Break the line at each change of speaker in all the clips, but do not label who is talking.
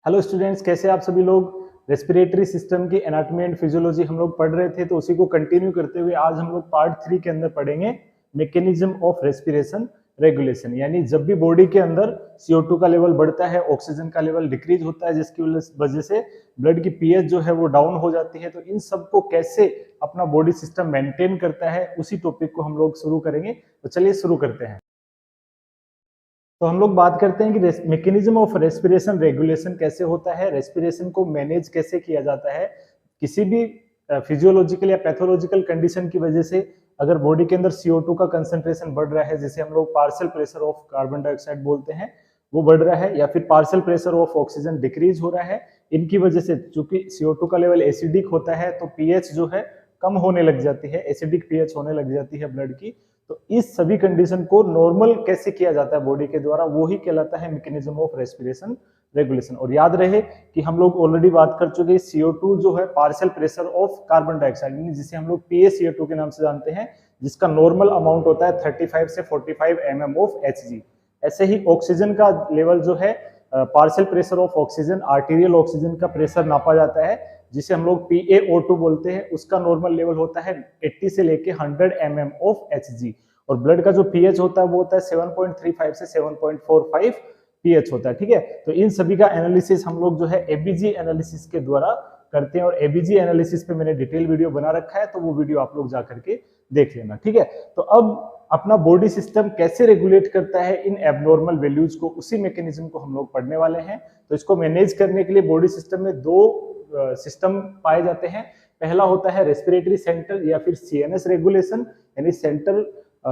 Hello students, कैसे आप सभी लोग। रेस्पिरेटरी सिस्टम की एनाटॉमी एंड फिजियोलॉजी हम लोग पढ़ रहे थे, तो उसी को कंटिन्यू करते हुए आज हम लोग पार्ट 3 के अंदर पढ़ेंगे मैकेनिज्म ऑफ रेस्पिरेशन रेगुलेशन। यानी जब भी बॉडी के अंदर CO2 का लेवल बढ़ता है, ऑक्सीजन का लेवल डिक्रीज होता है, जिसकी वजह से ब्लड की पीएच जो है वो डाउन हो जाती है, तो इन सबको कैसे अपना बॉडी सिस्टम मेंटेन करता है, उसी टॉपिक को हम लोग शुरू करेंगे। तो चलिए शुरू करते हैं। तो हम लोग बात करते हैं कि मैकेनिज्म ऑफ रेस्पिरेशन रेगुलेशन कैसे होता है, रेस्पिरेशन को मैनेज कैसे किया जाता है। किसी भी फिजियोलॉजिकल या पैथोलॉजिकल कंडीशन की वजह से अगर बॉडी के अंदर CO2 का कंसंट्रेशन बढ़ रहा है, जिसे हम लोग partial pressure of carbon dioxide बोलते हैं, वो बढ़ रहा है, या फिर partial pressure of oxygen decrease हो रहा है, इनकी वजह से चूंकि CO2 का लेवल एसिडिक होता है तो पीएच जो है कम होने लग जाती है, एसिडिक पीएच होने लग जाती है ब्लड की। तो इस सभी कंडीशन को नॉर्मल कैसे किया जाता है बॉडी के द्वारा, वो ही कहलाता है मैकेनिज्म ऑफ रेस्पिरेशन रेगुलेशन। और याद रहे कि हम लोग ऑलरेडी बात कर चुके हैं, CO2 जो है partial pressure of carbon dioxide, जिसे हम लोग PaCO2 के नाम से जानते हैं, जिसका नॉर्मल अमाउंट होता है 35 से 45 mm ऑफ Hg। ऐसे ही ऑक्सीजन का लेवल जो है partial pressure of oxygen, arterial oxygen का प्रेशर नापा जाता है, जिसे हम लोग PaO2 बोलते हैं, उसका नॉर्मल लेवल होता है 80 से लेके 100 mm ऑफ Hg। और ब्लड का जो पीएच होता है वो होता है 7.35 से 7.45 पीएच होता है। ठीक है, तो इन सभी का एनालिसिस हम लोग जो है एबीजी एनालिसिस के द्वारा करते हैं, और एबीजी एनालिसिस पे मैंने डिटेल वीडियो बना रखा है, तो वो वीडियो आप लोग जा करके देख लेना। ठीक है, तो अब अपना बॉडी सिस्टम कैसे रेगुलेट करता है इन एबनॉर्मल वैल्यूज को, उसी मैकेनिज्म को हम लोग पढ़ने वाले हैं। तो इसको मैनेज करने के लिए बॉडी सिस्टम में दो सिस्टम पाए जाते हैं। पहला होता है रेस्पिरेटरी सेंटर या फिर CNS रेगुलेशन, यानी सेंट्रल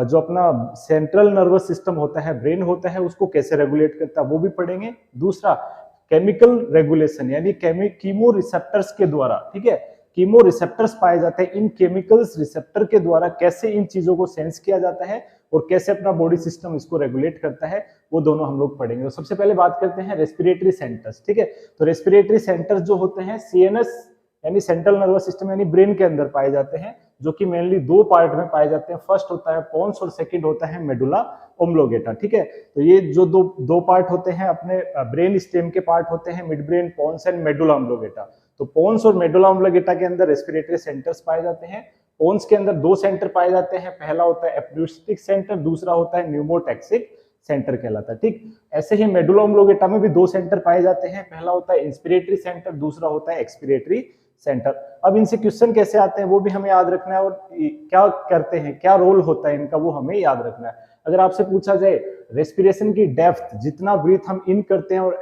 जो अपना सेंट्रल नर्वस सिस्टम होता है, ब्रेन होता है, उसको कैसे रेगुलेट करता है वो भी पढ़ेंगे। दूसरा केमिकल रेगुलेशन, यानी कीमो रिसेप्टर्स के द्वारा, ठीक है, कीमो रिसेप्टर्स पाए जाते हैं, इन केमिकल्स रिसेप्टर के द्वारा कैसे इन चीजों को सेंस किया जाता है और कैसे अपना बॉडी सिस्टम इसको रेगुलेट करता है, वो दोनों हम लोग पढ़ेंगे। तो सबसे पहले बात करते हैं रेस्पिरेटरी सेंटर्स। ठीक है, तो रेस्पिरेटरी सेंटर्स जो होते हैं CNS यानी सेंट्रल नर्वस सिस्टम यानी ब्रेन के अंदर पाए जाते हैं, जो कि मेनली दो पार्ट में पाए जाते हैं। फर्स्ट होता है पोन्स और सेकंड होता है मेडुला ओब्लोंगेटा। ठीक है, तो ये जो दो पार्ट होते हैं अपने ब्रेन स्टेम के पार्ट होते हैं, mid brain, pons and medulla oblongata. तो पोन्स और मेडुला ओब्लोंगेटा के अंदर रेस्पिरेटरी सेंटर्स पाए जाते हैं। पोन्स के अंदर दो सेंटर पाए जाते हैं, पहला होता है एपन्यूस्टिक सेंटर, दूसरा होता है न्यूमोटैक्सिक सेंटर कहलाता है। ठीक, ऐसे ही मेडुला ओब्लोंगेटा में भी दो सेंटर पाए जाते हैं, पहला होता है इंस्पिरेटरी सेंटर, दूसरा होता है एक्सपिरेटरी सेंटर। अब इनसे क्वेश्चन कैसे आते हैं वो भी हमें याद रखना है, और क्या करते हैं, क्या रोल होता है इनका, वो हमें याद रखना है। अगर आपसे पूछा जाए रेस्पिरेशन की डेप्थ, जितना ब्रीथ हम इन करते हैं और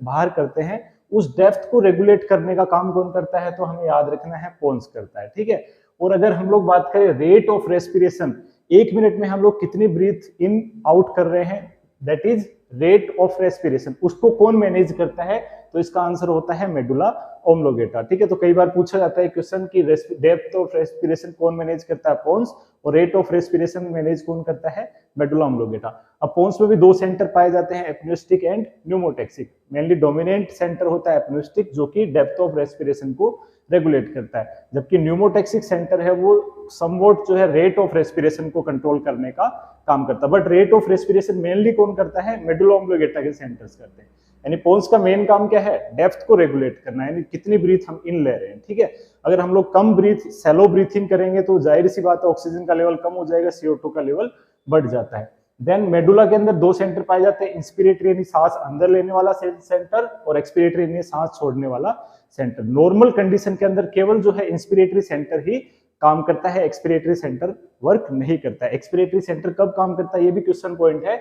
बाहर करते हैं, उस डेप्थ को रेगुलेट करने का काम कौन करता है, तो हमें याद रखना है पोन्स करता है। ठीक है, और अगर हम लोग बात करें रेट ऑफ रेस्पिरेशन, एक मिनट में हम लोग कितनी ब्रीथ इन आउट कर रहे हैं, that is rate of respiration, उसको कौन मैनेज करता है, तो इसका आंसर होता है मेडुला ओब्लोंगेटा। ठीक है, तो कई बार पूछा जाता है क्वेश्चन की डेप्थ ऑफ रेस्पिरेशन कौन मैनेज करता है, पोन्स, और रेट ऑफ रेस्पिरेशन मैनेज कौन करता है, मेडुला ओब्लोंगेटा। अब पोन्स में भी दो सेंटर पाए जाते हैं, apneustic and pneumotaxic. Mainly dominant centre होता है एपन्यूस्टिक, जो कि डेप्थ ऑफ रेस्पिरेशन को रेगुलेट करता है, जबकि न्यूमोटैक्सिक सेंटर है वो समवॉट जो है रेट ऑफ रेस्पिरेशन को कंट्रोल करने का काम करता है। But rate of respiration mainly कौन करता है, मेडुला ओब्लोंगेटा के सेंटर्स करते हैं। यानी पोन्स का मेन काम क्या है, डेप्थ को रेगुलेट करना, यानी कितनी ब्रीथ हम इन ले रहे हैं। ठीक है, अगर हम लोग कम ब्रीथ, सैलो ब्रीथिंग करेंगे तो जाहिर सी बात है ऑक्सीजन का लेवल कम हो जाएगा, CO2 का लेवल बढ़ जाता है। देन मेडुला के अंदर दो सेंटर पाए जाते हैं, इंस्पिरेटरी यानी सांस अंदर लेने वाला सेंटर, और एक्सपिरेटरी यानी सांस छोड़ने वाला सेंटर। नॉर्मल कंडीशन के अंदर केवल जो है इंस्पिरेटरी सेंटर ही काम करता है, एक्सपिरेटरी सेंटर वर्क नहीं करता है। एक्सपिरेटरी सेंटर कब काम करता है, ये भी क्वेश्चन पॉइंट है।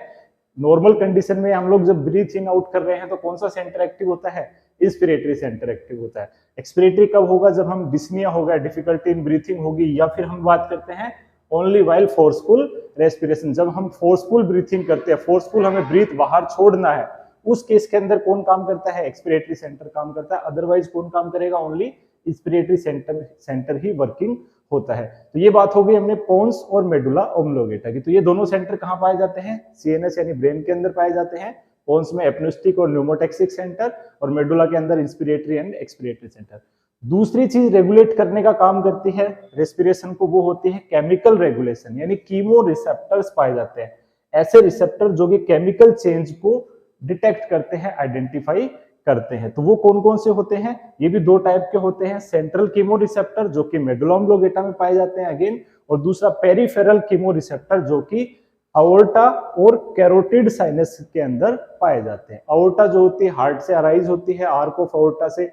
नॉर्मल कंडीशन में हम लोग जब ब्रीथ इन आउट कर रहे हैं तो कौन सा सेंटर एक्टिव होता है, इंस्पिरेटरी सेंटर एक्टिव होता है। एक्सपिरेटरी कब होगा, जब हम डिस्निया होगा, डिफिकल्टी इन ब्रीथिंग होगी, या फिर हम बात करते हैं ओनली वाइल फोर्सफुल रेस्पिरेशन, जब हम फोर्सफुल ब्रीथिंग करते हैं, फोर्सफुल हमें ब्रीथ बाहर छोड़ना है, उस केस के अंदर कौन काम करता है, एक्सपिरेटरी सेंटर काम करता है। अदरवाइज कौन काम करेगा, ओनली इंस्पिरेटरी सेंटर ही वर्किंग होता है। तो ये बात हो गई हमने पोन्स और मेडुला ओब्लोंगेटा की। तो ये दोनों सेंटर कहाँ पाए जाते हैं, CNS यानी ब्रेन के अंदर पाए जाते हैं। पोन्स में एपन्यूस्टिक और न्यूमोटैक्सिक सेंटर, और मेडुला के अंदर इंस्पिरेटरी एंड एक्सपिरेटरी सेंटर। दूसरी चीज रेगुलेट करने का काम करती है रेस्पिरेशन को, वो होती है केमिकल रेगुलेशन, यानी कीमो रिसेप्टर्स पाए जाते हैं। ऐसे रिसेप्टर जो कि केमिकल चेंज को डिटेक्ट करते हैं, आइडेंटिफाई करते हैं। तो वो कौन कौन से होते हैं? ये भी दो टाइप के होते हैं, सेंट्रल कीमोरिसेप्टर जो कि मेडुला ऑब्लोंगेटा में पाए जाते हैं अगेन, और दूसरा पेरिफेरल कीमोरिसेप्टर जो कि अओर्टा और कैरोटिड साइनस के अंदर पाए जाते हैं। अओर्टा जो होती है हार्ट से अराइज होती है, आर्क ऑफ अओर्टा से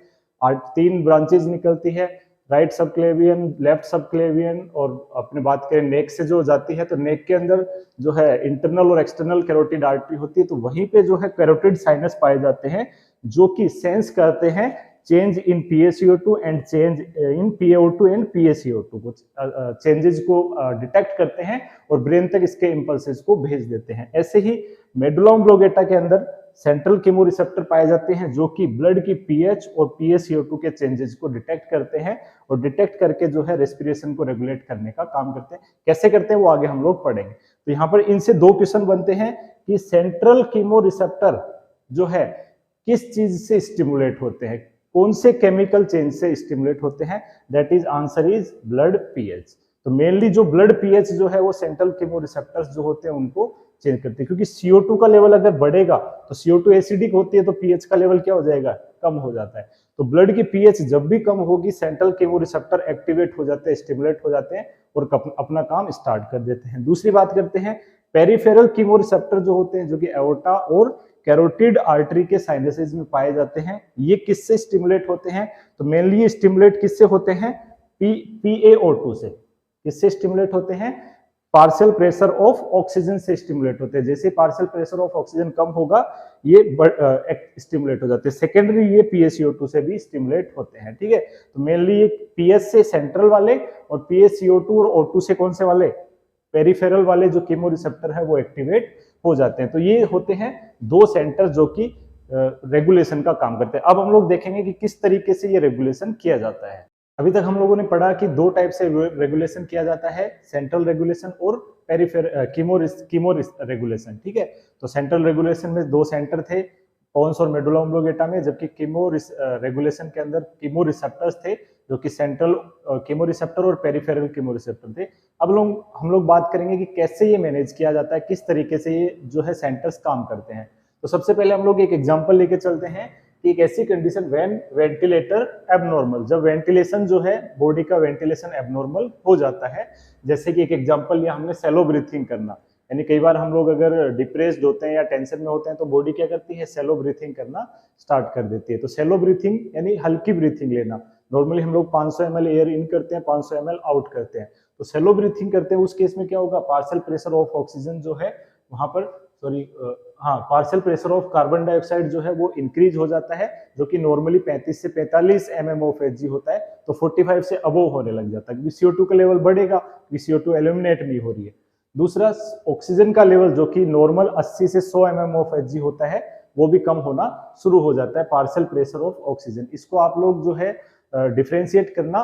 3 ब्रांचेज निकलती है, राइट सबक्लेवियन, लेफ्ट सबक्लेवियन, और अपने बात करें नेक से जो जाती है तो नेक के अंदर जो है इंटरनल और एक्सटर्नल कैरोटिड आर्टरी होती है, तो वहीं पे जो है कैरोटिड साइनस पाए जाते हैं जो कि सेंस करते हैं change in PaCO2 and change in PaO2 and PaCO2 को, चेंजेस को डिटेक्ट करते हैं और ब्रेन तक इसके इंपल्सेस को भेज देते हैं। ऐसे ही मेडुला ऑब्लोंगेटा के अंदर सेंट्रल कीमोरिसेप्टर पाए जाते हैं जो कि ब्लड की pH और PaCO2 के चेंजेस को डिटेक्ट करते हैं और डिटेक्ट करके जो है रेस्पिरेशन को रेगुलेट करने का काम करते हैं। कैसे करते हैं वो आगे हम लोग पढ़ेंगे। तो यहाँ पर इनसे दो क्वेश्चन बनते हैं कि सेंट्रल कीमोरिसेप्टर जो है किस चीज से स्टिमुलेट होते हैं, कौन से केमिकल चेंज से स्टिमुलेट होते हैं? That is answer is blood pH। तो मेनली जो ब्लड pH जो है वो सेंट्रल कीमोरिसेप्टर्स जो होते हैं उनको चेंज करते हैं, क्योंकि CO2 का लेवल अगर बढ़ेगा तो CO2 एसिडिक होती है तो pH का लेवल क्या हो जाएगा? कम हो जाता है। तो ब्लड की pH जब भी कम होगी सेंट्रल कीमोरिसेप्टर एक्टिवेट हो जाते हैं, स्टिमुलेट हो जाते हैं और अपना काम स्टार्ट कर देते हैं। दूसरी बात करते हैं पेरिफेरल कीमोरिसेप्टर जो होते हैं जो कि एओर्टा और कैरोटिड आर्टरी के साइनसेस में पाए जाते हैं। ये किससे स्टिमुलेट होते हैं? तो मेनली ये स्टिमुलेट किससे होते हैं? PaO2 से। किससे स्टिमुलेट होते हैं? पार्शियल प्रेशर ऑफ ऑक्सीजन से स्टिमुलेट होते हैं। जैसे पार्शियल प्रेशर ऑफ ऑक्सीजन कम होगा ये स्टिमुलेट हो जाते हैं। सेकेंडरी ये PaCO2 से भी स्टिमुलेट होते हैं, ठीक है। तो मेनली ये PS से सेंट्रल वाले और PaCO2 और O2 से कौन से वाले? पेरिफेरल वाले जो कीमोरिसेप्टर है वो एक्टिवेट हो जाते हैं। तो ये होते हैं दो सेंटर जो कि रेगुलेशन का काम करते हैं। अब हम लोग देखेंगे कि किस तरीके से ये रेगुलेशन किया जाता है। अभी तक हम लोगों ने पढ़ा कि दो टाइप से रेगुलेशन किया जाता है, सेंट्रल रेगुलेशन और कीमोरिस रेगुलेशन, ठीक है। तो सेंट्रल रेगुलेशन में दो सेंटर थे, पोन्स और मेडुला ऑब्लोंगेटा में, जबकि रेगुलेशन के अंदर कीमोरिसेप्टर्स थे जो कि सेंट्रल कीमोरिसेप्टर और पेरिफेरल कीमोरिसेप्टर थे। अब हम लोग बात करेंगे कि कैसे ये मैनेज किया जाता है, किस तरीके से ये जो है सेंटर्स काम करते हैं। तो सबसे पहले हम लोग एक एग्जांपल लेके चलते हैं कि एक ऐसी कंडीशन व्हेन वेंटिलेटर एबनॉर्मल, जब वेंटिलेशन जो है बॉडी का वेंटिलेशन एबनॉर्मल हो जाता है। जैसे कि एक एग्जांपल लिया हमने सेलो ब्रीथिंग करना, यानी कई बार हम लोग अगर डिप्रेस्ड होते हैं या टेंशन में होते हैं तो बॉडी क्या करती है? सेलो ब्रीथिंग करना स्टार्ट कर देती है। तो सेलो ब्रीथिंग यानी हल्की ब्रीथिंग लेना। नॉर्मली हम लोग 500 ml एयर इन करते हैं, 500 ml आउट करते हैं। तो सेलो ब्रीथिंग करते हैं उस केस में क्या होगा? पार्शियल प्रेशर ऑफ ऑक्सीजन जो है वहां पर partial pressure of carbon dioxide जो है वो इंक्रीज हो जाता है, जो कि नॉर्मली 35 से 45 mm ऑफ Hg होता है, तो 45 से अबव होने लग जाता है, क्योंकि CO2 का लेवल बढ़ेगा, क्योंकि CO2 एलिमिनेट नहीं हो रही है। दूसरा, ऑक्सीजन का लेवल जो कि नॉर्मल 80 से 100 mm ऑफ Hg होता है वो भी कम होना शुरू हो जाता है, पार्शियल प्रेशर ऑफ ऑक्सीजन। इसको आप लोग जो है डिफरेंशिएट करना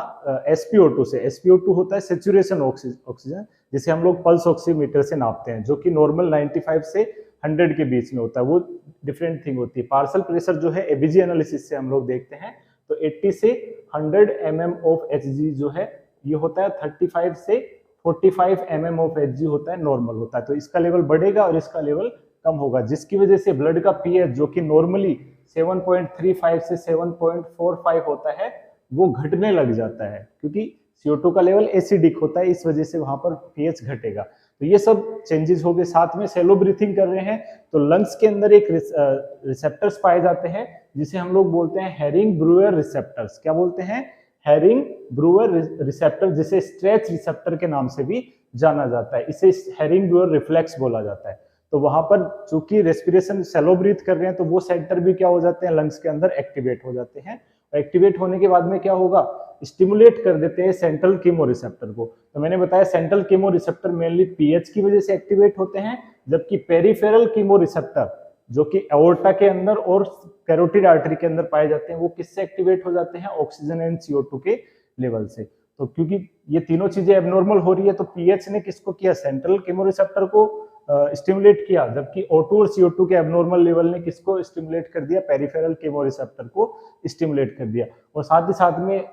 SpO2 से। SpO2 होता है सेचुरेशन ऑक्सीजन, जिसे हम लोग पल्स ऑक्सीमीटर से नापते हैं, जो कि नॉर्मल 95 से 100 के बीच में होता है, वो डिफरेंट थिंग होती है। पार्शियल प्रेशर जो है ABG एनालिसिस से हम लोग देखते हैं तो 80 से 100 mm ऑफ Hg जो है ये होता है, 35 से 45 mm ऑफ Hg होता है, नॉर्मल होता है। तो इसका लेवल बढ़ेगा और इसका लेवल कम होगा, जिसकी वजह से ब्लड का pH जो कि नॉर्मली 7.35 से 7.45 होता है वो घटने लग जाता है, क्योंकि CO2 का लेवल एसिडिक होता है, इस वजह से वहां पर pH घटेगा। तो ये सब चेंजेस हो गए। साथ में सेलो ब्रीथिंग कर रहे हैं तो लंग्स के अंदर एक रिसेप्टर्स पाए जाते हैं जिसे हम लोग बोलते हैं हेरिंग ब्रूअर रिसेप्टर्स। क्या बोलते हैं? हेरिंग ब्रूअर रिसेप्टर, जिसे स्ट्रेच रिसेप्टर के नाम से भी जाना जाता है। इसे हेरिंग ब्रूअर रिफ्लेक्स बोला जाता है। तो वहां पर चूंकि रेस्पिरेशन सेलो ब्रीथ कर रहे हैं तो वो सेंटर भी क्या हो जाते हैं? लंग्स के अंदर एक्टिवेट हो जाते हैं। एक्टिवेट होने के बाद में क्या होगा? स्टिमुलेट कर देते हैं सेंट्रल कीमोरिसेप्टर को। तो मैंने बताया सेंट्रल कीमोरिसेप्टर मेनली pH की वजह से एक्टिवेट होते हैं, जबकि पेरिफेरल कीमोरिसेप्टर जो कि एओर्टा के अंदर और कैरोटिड आर्टरी के अंदर पाए जाते हैं वो किससे एक्टिवेट हो जाते हैं? ऑक्सीजन एंड CO2 के लेवल से। तो क्योंकि ये तीनों चीजें एबनॉर्मल हो रही है तो pH ने किसको किया? सेंट्रल कीमोरिसेप्टर को स्टिमुलेट किया, जबकि O2 और CO2 के एबनॉर्मल लेवल ने किसको स्टिमुलेट कर दिया? पेरिफेरल कीमोरिसेप्टर को स्टिमुलेट कर दिया। और साथ ही साथ में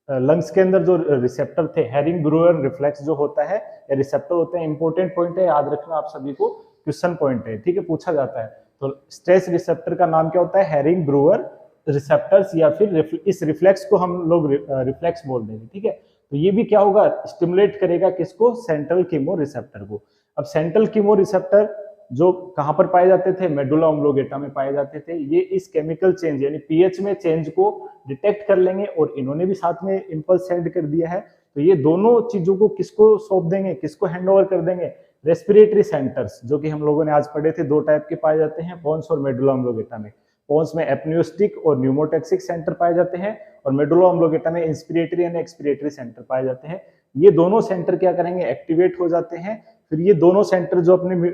लंग्स के अंदर जो रिसेप्टर थे, हेरिंग ब्रूअर रिफ्लेक्स जो होता है या रिसेप्टर होते हैं, इंपॉर्टेंट पॉइंट है, याद रखना आप सभी को, क्वेश्चन पॉइंट है, ठीक है, पूछा जाता है। तो स्ट्रेस रिसेप्टर का नाम क्या होता है? हेरिंग ब्रूअर रिसेप्टर्स या फिर इस रिफ्लेक्स को हम लोग रिफ्लेक्स बोल देंगे, ठीक है। तो ये भी क्या होगा, स्टिमुलेट करेगा किसको, सेंट्रल कीमो रिसेप्टर को। अब सेंट्रल कीमो रिसेप्टर जो कहां पर पाए जाते थे, मेडुला ऑब्लोगेटा में पाए जाते थे। ये इस केमिकल चेंज यानी पीएच में चेंज को डिटेक्ट कर लेंगे और इन्होंने भी साथ में इंपल्स सेंड कर दिया है। तो ये दोनों चीजों को किसको सौंप देंगे, किसको हैंड ओवर कर देंगे, रेस्पिरेटरी सेंटर्स, जो कि हम लोगों ने आज पढ़े थे, दो टाइप के पाए जाते हैं पोन्स और मेडुला ऑब्लोगेटा में। पोन्स में एपन्यूस्टिक और न्यूमोटैक्सिक सेंटर पाए जाते हैं और मेडुला ऑब्लोगेटा में इंस्पिरेटरी यानी एक्सपिरेटरी सेंटर पाए जाते हैं। ये दोनों सेंटर क्या करेंगे, एक्टिवेट हो जाते हैं। फिर ये दोनों सेंटर जो अपने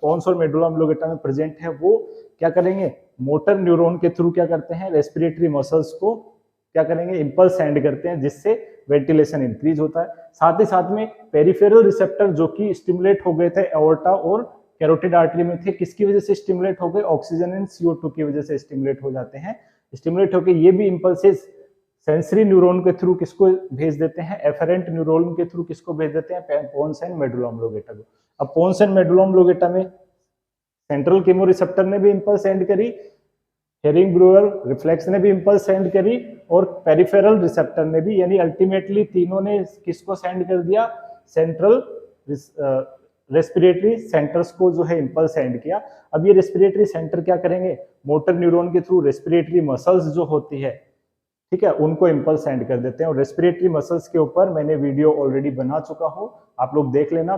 पोन्स और मेडुला ऑब्लोगेटा में प्रेजेंट है, वो क्या करेंगे, मोटर न्यूरॉन के थ्रू क्या करते हैं, रेस्पिरेटरी मसल्स को क्या करेंगे, इंपल्स सेंड करते हैं, जिससे वेंटिलेशन इंक्रीज होता है। साथ ही साथ में पेरिफेरल रिसेप्टर जो कि स्टिमुलेट हो गए थे एओर्टा और कैरोटिड आर्टरी में थे, किसकी वजह से स्टिमुलेट हो गए, ऑक्सीजन एंड CO2 की वजह से स्टिमुलेट हो जाते हैं। स्टिमुलेट होकर ये भी इंपल्सेस सेंसरी न्यूरॉन के थ्रू किसको भेज देते हैं, एफरेंट न्यूरॉन के थ्रू किसको भेज देते हैं, पोन्स एंड मेडुला ऑब्लोगेटा को। अब पोन्स एंड मेडुला ऑब्लोगेटा में सेंट्रल कीमो रिसेप्टर ने भी इंपल्स सेंड करी, हेरिंग ब्रूअर रिफ्लेक्स ने भी इंपल्स सेंड करी और पेरिफेरल रिसेप्टर ने भी, यानी अल्टीमेटली तीनों ने किसको सेंड कर दिया, सेंट्रल रेस्पिरेटरी सेंटर्स को जो है इंपल्स सेंड किया। अब ये रेस्पिरेटरी सेंटर क्या करेंगे, मोटर न्यूरॉन के थ्रू रेस्पिरेटरी मसल्स जो होती है, ठीक है, उनको इंपल्स सेंड कर देते हैं। और रेस्पिरेटरी मसल्स के ऊपर मैंने वीडियो ऑलरेडी बना चुका हूं, आप लोग देख लेना,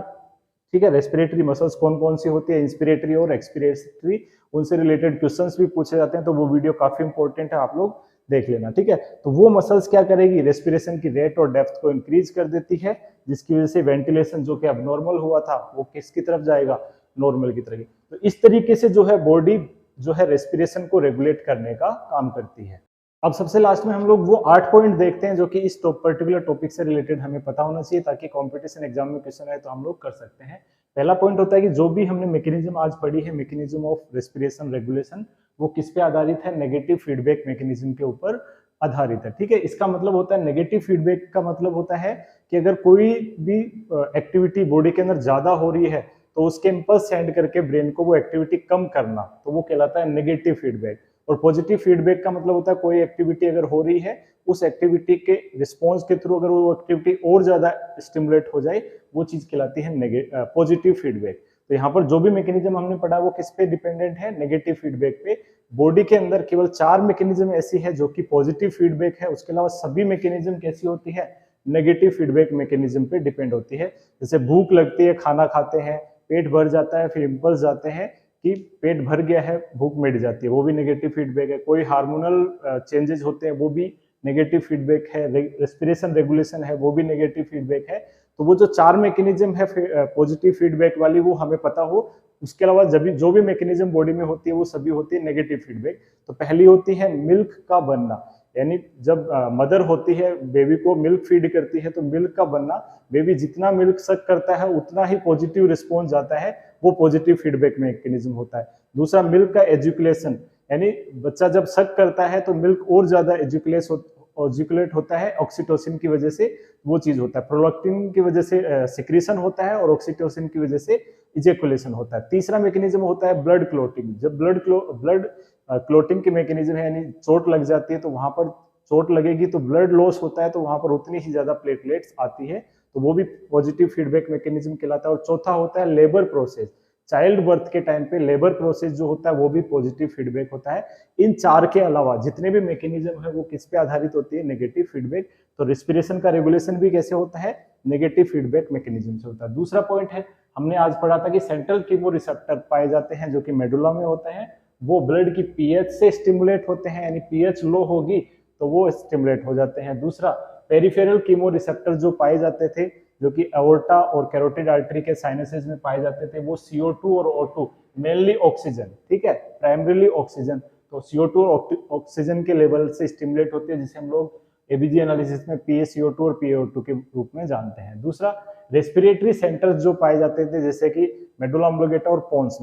ठीक है। रेस्पिरेटरी मसल्स कौन कौन सी होती है, इंस्पिरेटरी और एक्सपिरेटरी, उनसे रिलेटेड क्वेश्चंस भी पूछे जाते हैं, तो वो वीडियो काफी इंपॉर्टेंट है, आप लोग देख लेना, ठीक है। तो वो मसल्स क्या करेगी, रेस्पिरेशन की रेट और डेप्थ को इंक्रीज कर देती है, जिसकी वजह से वेंटिलेशन जो कि अबनॉर्मल हुआ था वो किसकी तरफ जाएगा, नॉर्मल की तरफ। तो इस तरीके से जो है बॉडी जो है रेस्पिरेशन को रेगुलेट करने का काम करती है। अब सबसे लास्ट में हम लोग वो 8 पॉइंट देखते हैं जो कि इस पर्टिकुलर टॉपिक से रिलेटेड हमें पता होना चाहिए, ताकि कंपटीशन एग्जाम में क्वेश्चन आए तो हम लोग कर सकते हैं। पहला पॉइंट होता है कि जो भी हमने मैकेनिज्म आज पढ़ी है, मैकेनिज्म ऑफ रेस्पिरेशन रेगुलेशन, वो किस पे आधारित है, नेगेटिव फीडबैक मैकेनिज्म के ऊपर आधारित है, ठीक है। इसका मतलब होता है, नेगेटिव फीडबैक का मतलब होता है कि अगर कोई भी एक्टिविटी बॉडी के अंदर ज्यादा हो रही है तो उसके इंपल्स सेंड करके ब्रेन को वो एक्टिविटी कम करना, तो वो कहलाता है नेगेटिव फीडबैक। और पॉजिटिव फीडबैक का मतलब होता है कोई एक्टिविटी अगर हो रही है, उस एक्टिविटी के रिस्पॉन्स के थ्रू अगर वो एक्टिविटी और ज्यादा स्टिमुलेट हो जाए, वो चीज कहलाती है पॉजिटिव फीडबैक। तो यहाँ पर जो भी मैकेनिज्म हमने पढ़ा वो किस पे डिपेंडेंट है, नेगेटिव फीडबैक पे। बॉडी के अंदर केवल 4 मैकेनिज्म ऐसी है जो कि पॉजिटिव फीडबैक है, उसके अलावा सभी मैकेनिज्म कैसी होती है, नेगेटिव फीडबैक मैकेनिज्म पे डिपेंड होती है। जैसे भूख लगती है, खाना खाते हैं, पेट भर जाता है, फिर इंपल्स जाते हैं कि पेट भर गया है, भूख मिट जाती है, वो भी नेगेटिव फीडबैक है। कोई हार्मोनल चेंजेस होते हैं, वो भी नेगेटिव फीडबैक है। रेस्पिरेशन रेगुलेशन है, वो भी नेगेटिव फीडबैक है। तो वो जो 4 मैकेनिज्म है पॉजिटिव फीडबैक वाली, वो हमें पता हो। उसके अलावा जब जो भी मैकेनिज्म बॉडी में होती है वो सभी होती है नेगेटिव फीडबैक। तो पहली होती है मिल्क का बनना, यानी जब मदर होती है, बेबी को मिल्क फीड करती है, तो मिल्क का बनना, बेबी जितना मिल्क सक करता है उतना ही पॉजिटिव रिस्पॉन्स जाता है, वो पॉजिटिव फीडबैक मैकेनिज्म होता है। दूसरा मिल्क का एजुकुलेशन, यानी बच्चा जब सक करता है तो मिल्क और ज्यादा एजुकुलेट होता है, ऑक्सीटोसिन की वजह से वो चीज होता है। प्रोलैक्टिन की वजह से सिक्रीशन होता है और ऑक्सीटोसिन की वजह से इजेकुलेशन होता है। तीसरा मैकेनिज्म होता है ब्लड क्लोटिंग। जब ब्लड क्लोटिंग की मैकेनिज्म है, यानी चोट लग जाती है तो वहां पर चोट लगेगी तो ब्लड लॉस होता है, तो वहां पर उतनी ही ज्यादा प्लेटलेट्स आती है, तो वो भी पॉजिटिव फीडबैक मैकेनिज्म कहलाता है। और चौथा होता है लेबर प्रोसेस। चाइल्ड बर्थ के टाइम पे लेबर प्रोसेस जो होता है वो भी पॉजिटिव फीडबैक होता है। इन 4 के अलावा जितने भी मैकेनिज्म है वो किस पे आधारित होती है, नेगेटिव फीडबैक। तो रेस्पिरेशन का रेगुलेशन भी कैसे होता है, नेगेटिव फीडबैक मैकेनिज्म से होता है। दूसरा पॉइंट है, हमने आज पढ़ा था कि सेंट्रल कीमो रिसेप्टर पाए जाते हैं जो कि मेडुला में होते हैं, वो ब्लड की पीएच से स्टिमुलेट होते हैं, यानी पीएच लो होगी तो वो स्टिमुलेट हो जाते हैं। दूसरा, पेरिफेरल कीमो रिसेप्टर जो पाए जाते थे, जो कि एओर्टा और कैरोटिड आर्टरी के साइनसेस में पाए जाते थे, वो CO2 और O2, मेनली ऑक्सीजन, ठीक है, प्राइमरीली ऑक्सीजन। तो CO2 और ऑक्सीजन के लेवल से स्टिमुलेट होते हैं, जिसे हम लोग एबीजी एनालिसिस में PaCO2 और PaO2 के रूप में जानते हैं। दूसरा, रेस्पिरेटरी सेंटर्स जो पाए जाते थे, जैसे कि मेडुला ऑब्लोगेटा और पोन्स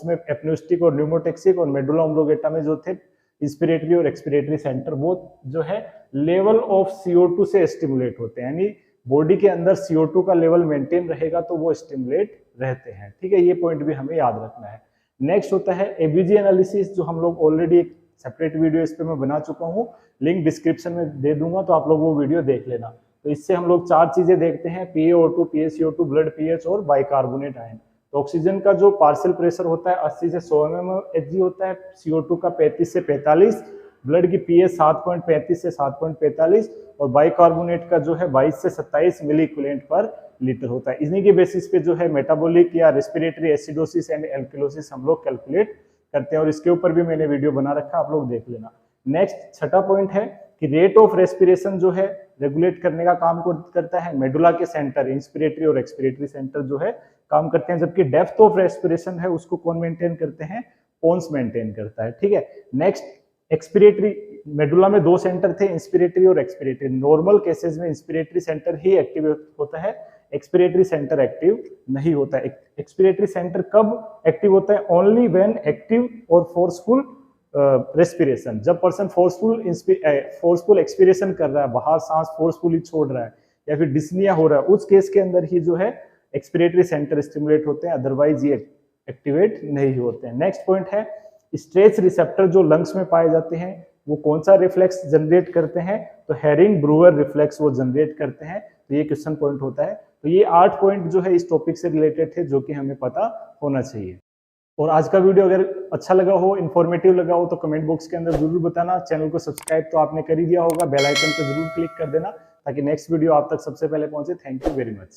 में एपन्यूस्टिक और न्यूमोटैक्सिक, और मेडुला ऑब्लोगेटा में जो थे इंस्पिरेटरी और एक्सपिरेटरी सेंटर, वो जो है लेवल ऑफ CO2 से स्टिमुलेट होते हैं, यानी बॉडी के अंदर CO2 का लेवल मेंटेन रहेगा तो वो स्टिमुलेट रहते हैं, ठीक है। ये पॉइंट भी हमें याद रखना है। नेक्स्ट होता है एबीजी एनालिसिस, जो हम लोग ऑलरेडी एक सेपरेट वीडियो इस पे मैं बना चुका हूँ, लिंक डिस्क्रिप्शन में दे दूंगा, तो आप लोग वो वीडियो देख लेना। तो इससे हम लोग 4 चीजें देखते हैं, PaO2, PaCO2, ब्लड पीएच और बाइकार्बोनेट आयन। तो ऑक्सीजन का जो पार्शियल प्रेशर होता है 80 से 100 mmHg होता है, CO2 का 35 से 45, ब्लड की पीएच 7.35 से 7.45 और बाइकार्बोनेट का जो है 22 से 27 मिली इक्विवेलेंट पर लीटर होता है। इन्हीं के बेसिस पे जो है मेटाबॉलिक या रेस्पिरेटरी एसिडोसिस एंड एल्किलोसिस हम लोग कैलकुलेट करते हैं, और इसके ऊपर भी मैंने वीडियो बना रखा है, आप लोग देख लेना। नेक्स्ट छठा पॉइंट है कि रेट ऑफ रेस्पिरेशन जो है रेगुलेट करने का काम करता है मेडुला के सेंटर, इंस्पिरेटरी और एक्सपिरेटरी सेंटर जो है काम करते हैं, जबकि डेप्थ ऑफ रेस्पिरेशन है उसको कौन मेंटेन करते हैं, पोन्स मेंटेन करता है, ठीक है। नेक्स्ट एक्सपिरेटरी, मेडुला में 2 सेंटर थे, इंस्पिरेटरी और एक्सपिरेटरी। नॉर्मल केसेस में इंस्पिरेटरी सेंटर ही एक्टिव होता है, एक्सपिरेटरी सेंटर एक्टिव नहीं होता है। एक्सपिरेटरी सेंटर कब एक्टिव होता है, ओनली व्हेन एक्टिव और फोर्सफुल रेस्पिरेशन, जब पर्सन फोर्सफुल एक्सपिरेशन कर रहा है, बाहर सांस फोर्सफुली छोड़ रहा है या फिर डिस्निया हो रहा है, उस केस के अंदर ही जो है एक्सपिरेटरी सेंटर स्टिमुलेट होते हैं, अदरवाइज ये एक्टिवेट नहीं होते हैं। नेक्स्ट पॉइंट है स्ट्रेस रिसेप्टर जो लंग्स में पाए जाते हैं वो कौन सा रिफ्लेक्स जनरेट करते हैं, तो हेरिंग ब्रूअर रिफ्लेक्स वो जनरेट करते हैं। तो ये क्वेश्चन पॉइंट होता है। तो ये 8 पॉइंट जो है इस टॉपिक से रिलेटेड थे जो कि हमें पता होना चाहिए। और आज का वीडियो अगर अच्छा लगा हो, इन्फॉर्मेटिव लगा हो, तो कमेंट बॉक्स के अंदर जरूर बताना। चैनल को सब्सक्राइब तो आपने कर ही दिया होगा, बेल आइकन पर जरूर क्लिक कर देना ताकि नेक्स्ट वीडियो आप तक सबसे पहले पहुंचे। Thank you very much.